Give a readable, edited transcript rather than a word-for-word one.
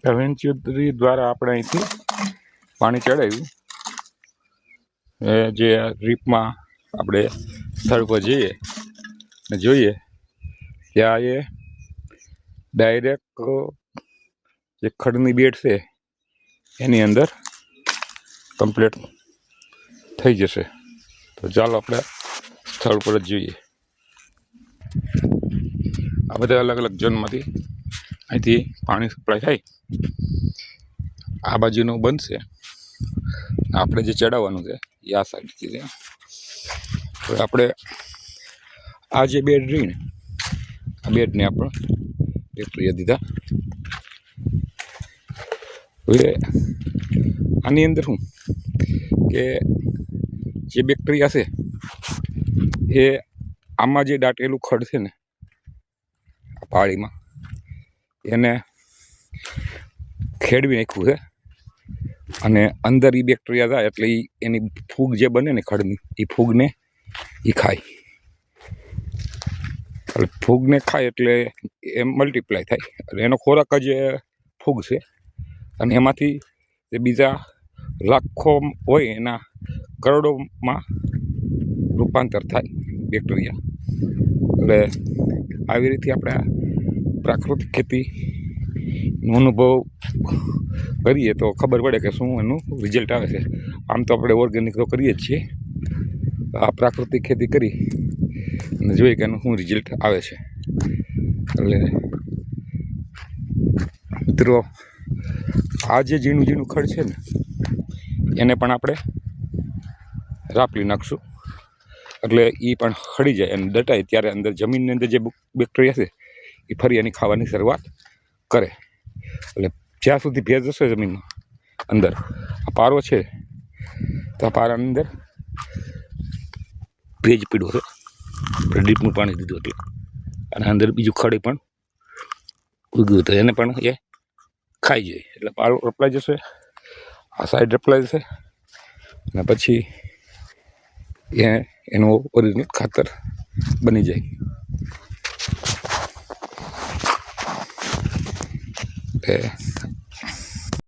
વેંચ્યુરી દ્વારા આપણે અહીંથી પાણી ચડાવ્યું જે ડ્રીપમાં આપણે સ્થળ પર જઈએ ને જોઈએ ત્યાં એ ડાયરેક્ટ જે ખડની બેડ છે એની અંદર કમ્પ્લીટ થઈ જશે. તો ચાલો આપણે સ્થળ પર જ જોઈએ. આ બધા અલગ અલગ ઝોનમાંથી અહીંથી પાણી સપ્લાય થાય. આ બાજુનું બનશે, આપણે જે ચડાવવાનું છે એ આ સાઈડથી છે. હવે આપણે આ જે બેડ રહી ને આ બેડને આપણે ફેક્ટરીએ દીધા. હવે આની અંદર શું કે જે બેક્ટેરિયા છે એ આમાં જે દાટેલું ખડ છે ને પાળીમાં એને ખેડવી નાખ્યું છે અને અંદર એ બેક્ટેરિયા જાય એટલે એની ફૂગ જે બને ને ખડની એ ફૂગને એ ખાય. એટલે ફૂગને ખાય એટલે એ મલ્ટીપ્લાય થાય એટલે એનો ખોરાક જ ફૂગ છે. અને એમાંથી જે બીજા લાખો હોય એના કરોડોમાં રૂપાંતર થાય બેક્ટેરિયા. એટલે આવી રીતે આપણે પ્રાકૃતિક ખેતીનો અનુભવ કરીએ તો ખબર પડે કે શું એનું રિઝલ્ટ આવે છે. આમ તો આપણે ઓર્ગેનિક તો કરીએ જ છીએ, આ પ્રાકૃતિક ખેતી કરી અને જોઈએ કે એનું શું રિઝલ્ટ આવે છે. એટલે મિત્રો આ જે ઝીણું ઝીણું ખડ છે ને એને પણ આપણે રાપલી નાખશું એટલે એ પણ ખડી જાય અને દટાય ત્યારે અંદર જમીનની અંદર જે બેક્ટેરિયા છે એ ફરી એની ખાવાની શરૂઆત કરે. એટલે જ્યાં સુધી ભેજ હશે જમીનમાં અંદર આ પારો છે તો આ પારાની અંદર ભેજ પીડ્યો છે. આપણે ડીપનું પાણી દીધું એટલે અને અંદર બીજું ખડી પણ ઉગ્યું તો એને પણ એ ખાઈ જાય. એટલે પારો રપલાઈ જશે, આ સાઈડ રપલાઈ જશે અને પછી એનું ઓરિજિનલ ખાતર બની જાય.